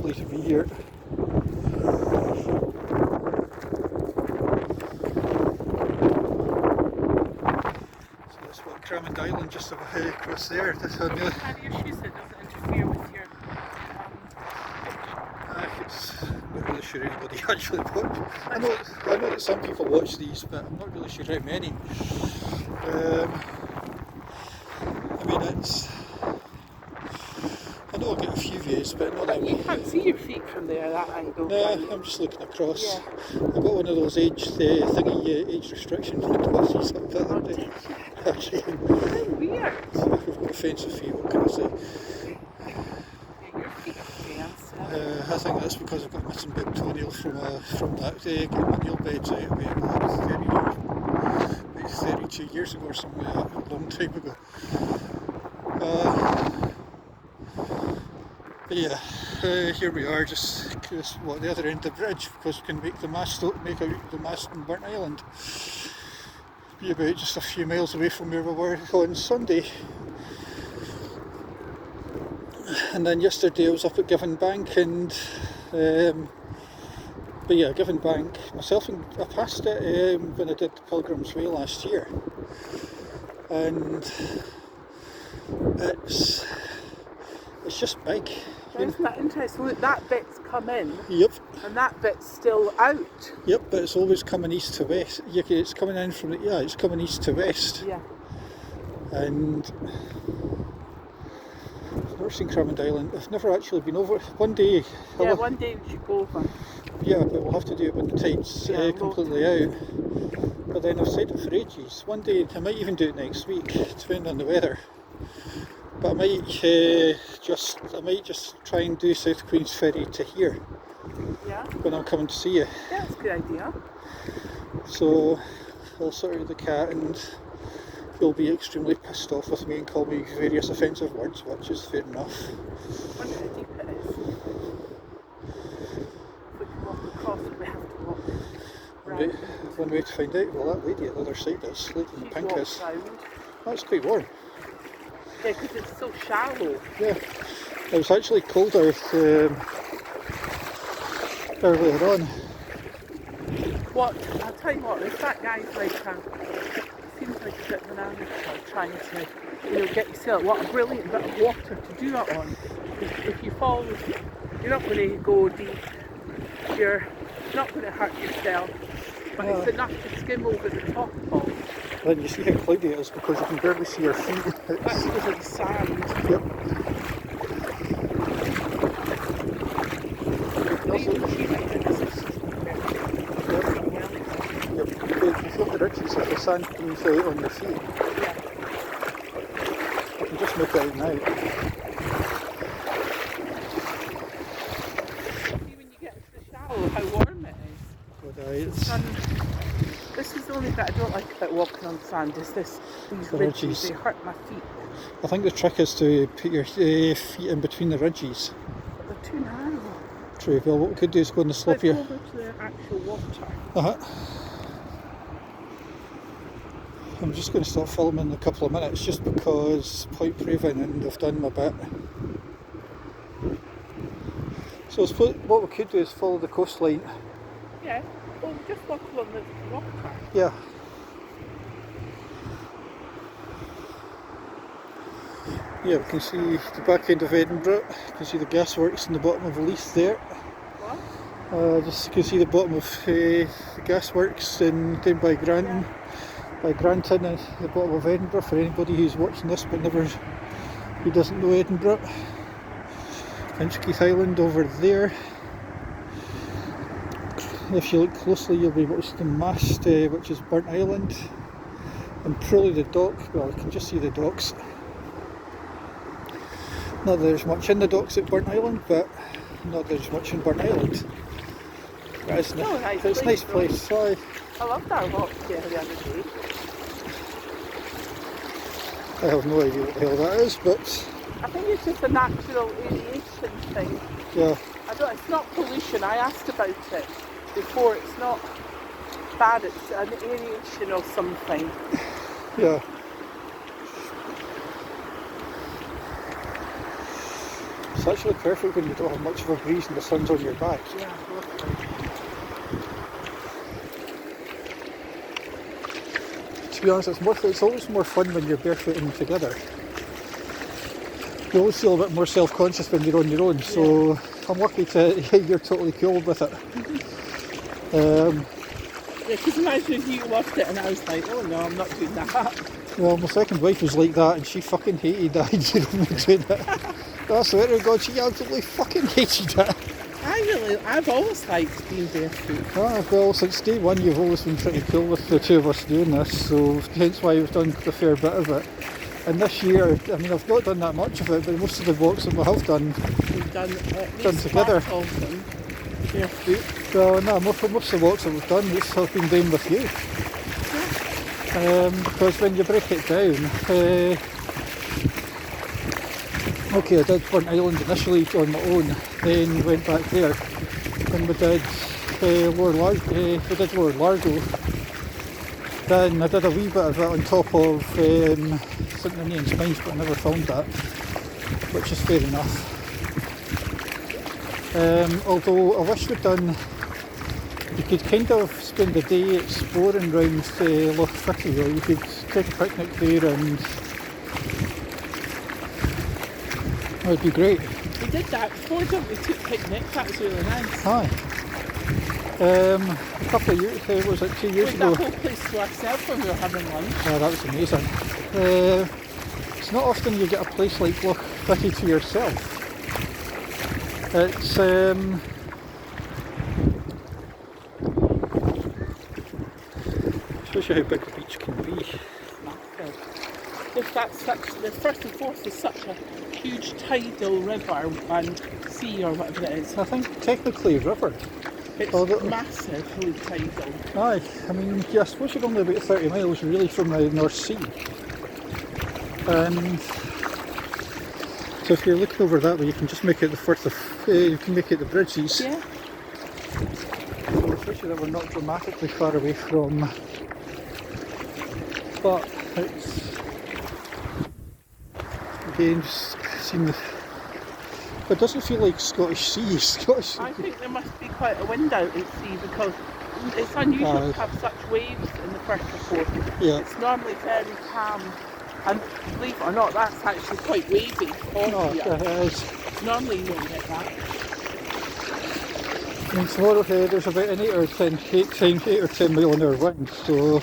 lovely to be here. So that's what Cramond Island just across there. Have your shoes that doesn't interfere with your It's not really sure anybody actually watch. I know that some people watch these, but I'm not really sure how many. I mean, I know I'll get a few views, but not that You many. can't see your feet from there, that angle. No, I'm just looking across. Yeah. I've got one of those age restriction glasses like that. Oh, did you? Actually, How weird. with offensive feet, what can I say? Yeah, your feet are fancy. I think that's because I've got a missing big toenail from that getting my nail beds out about 32 years ago or something like that, a long time ago. But yeah, here we are, just the other end of the bridge, because we can make out the mast in Burnt Island. Be about just a few miles away from where we were on Sunday. And then yesterday I was up at Given Bank, and Given Bank, I passed it when I did the Pilgrim's Way last year, and it's just big. Isn't that interesting? Look, that bit's come in. Yep. And that bit's still out. Yep, but it's always coming east to west. It's coming in from it's coming east to west. Yeah. And I've never seen Cramond Island. I've never actually been over. One day. One day we should go over. Yeah, but we'll have to do it when the tide's completely out. But then I've said it for ages. One day, I might even do it next week, depending on the weather. But I might just try and do South Queen's Ferry to here. Yeah. When I'm coming to see you. Yeah, that's a good idea. So I'll sort out the cat, and he'll be extremely pissed off with me and call me various offensive words, which is fair enough. I wonder how deep it is. If we can walk across it, we have to walk round. One way to find out, well, that lady at the other side is, lady in the pink is. Round. That's quite warm. Yeah, because it's so shallow. Yeah, it was actually colder earlier on. What? I'll tell you what, if that guy's like seems like a bit of an amateur trying to, get yourself, what a brilliant bit of water to do that on. If you fall, you're not going to go deep, you're not going to hurt yourself, but it's enough to skim over the top of. Then you see how cloudy it is because you can barely see your feet. That's because of the sand. Yep. You can feel the ridges of the sand beneath out on your feet. Yeah. I can just make it out now. See when you get to the shallow how warm it is. This is the only bit I don't like about walking on sand, is these ridges. They hurt my feet. I think the trick is to put your feet in between the ridges. But they're too narrow. True, well what we could do is go on the slope here. Let's go over to the actual water. I'm just going to stop filming in a couple of minutes just because point proven and I've done my bit. So I suppose what we could do is follow the coastline. Yeah, well just walk along the water. Yeah. Yeah, we can see the back end of Edinburgh. You can see the gasworks in the bottom of Leith there. What? Just you can see the bottom of the gasworks down by Granton. Yeah. By Granton at the bottom of Edinburgh, for anybody who's watching this but who doesn't know Edinburgh. Inchkeith Island over there. If you look closely you'll be able to see the mast, which is Burnt Island, and probably the dock. Well, you can just see the docks. Not that there's much in the docks at Burnt Island, but not that there's much in Burnt Island. But it's a nice place. So I loved our walk here the other day. I have no idea what the hell that is, but I think it's just a natural aviation thing. yeah. It's not pollution. I asked about it before. It's not bad. It's an aeration or something. Yeah. actually perfect when you don't have much of a breeze and the sun's on your back. Yeah, lovely. To be honest, it's always more fun when you're barefooting together. You always feel a bit more self-conscious when you're on your own, so Yeah. I'm lucky to you're totally cool with it. Yeah, because imagine if you loved it and I was like, oh no, I'm not doing that. Well, my second wife was like that, and she fucking hated that idea of me doing it. I swear to God, she absolutely fucking hated it. I've always liked being barefoot. Ah, well, since day one you've always been pretty cool with the two of us doing this, so hence why we've done a fair bit of it. And this year, I mean, I've not done that much of it, but most of the walks that we have done, We've done at least done together. part of them barefoot. Well, no, most of the walks that we've done, these have been done with you. Because when you break it down, okay, I did Burnt Island initially on my own, then went back there, and we did Lower Largo, then I did a wee bit of it on top of St Ninian's Mines, but I never filmed that, which is fair enough. Although I wish we'd done, you could kind of spend the day exploring around Loch Fitty, or you could take a picnic there, and that would be great. We did that before, didn't we? Took picnics, that was really nice. Aye. A couple of years, was it 2 years We had ago? that whole place to ourselves when we were having lunch. Oh, that was amazing. It's not often you get a place like Loch Fitty to yourself. It's shows you how big the beach can be. If that's the Firth and Forth is such a huge tidal river and sea or whatever it is. I think technically river. It's Although- massively tidal. Aye, I mean, yeah, I suppose you're only about 30 miles really from the North Sea. And so if you're looking over that way, you can just make out the Firth of, you can make out the bridges. Yeah. So especially that we're not dramatically far away from, but it's, again, just seeing the, it doesn't feel like Scottish Sea. Scottish I think there must be quite a wind out at sea because it's unusual to have such waves in the Firth of Forth. Yeah. It's normally very calm. And believe it or not, that's actually quite wavy on No, here. it is. Normally you don't get that. I mean, tomorrow there's about an 8 or 10 mile an hour wind, so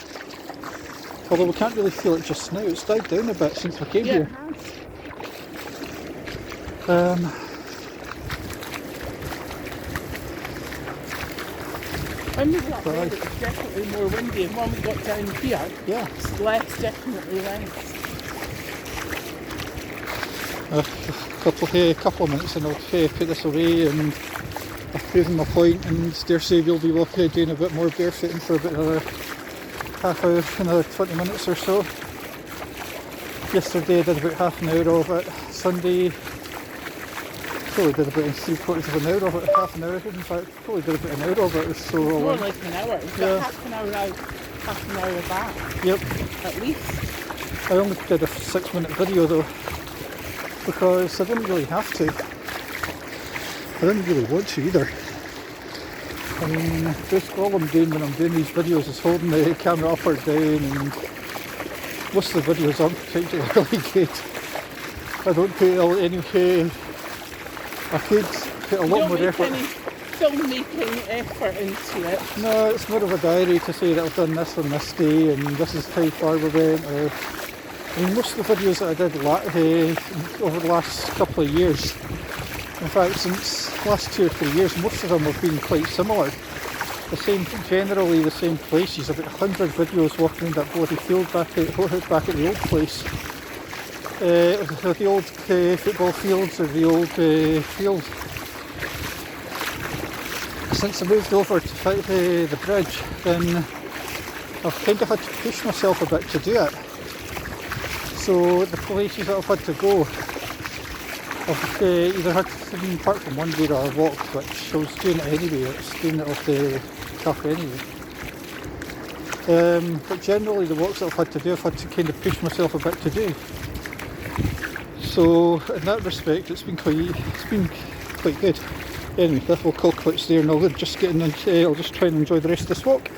although we can't really feel it just now, it's died down a bit since we came Yeah, here. it has. When we got up there, it was definitely more windy, and when we got down here, Yeah, it's less, definitely less. a couple of minutes and I'll put this away, and I've proven my point, and dare say we'll be doing a bit more barefooting for about another half hour, another 20 minutes or so. Yesterday I did about half an hour of it. Sunday probably did about 3/4 of an hour of it, half an hour. In fact, probably did about an hour of it or so. More like an hour. It's Yeah. got half an hour out, half an hour back, Yep. at least. I only did a 6-minute video though, because I didn't really have to. I didn't really want to either. I mean, basically all I'm doing when I'm doing these videos is holding the camera up or down, and most of the videos aren't particularly good. I don't put any, I could put a lot Don't more make effort. any filmmaking effort into it. No, it's more of a diary to say that I've done this on this day and this is how far we went. Or, I mean, most of the videos that I did over the last couple of years, in fact since the last 2 or 3 years, most of them have been quite similar. Generally the same places, about 100 videos walking around that bloody field back at the old place. The old football fields or the old field. Since I moved over to the bridge, then I've kind of had to push myself a bit to do it. So the places that I've had to go, I've either had to, apart from one day that I walked, which I was doing it anyway, I was doing it off the cuff anyway. But generally the walks that I've had to do, I've had to kind of push myself a bit to do. So in that respect, it's been quite good. Anyway, that will call quits there, and I'll just try and enjoy the rest of this walk.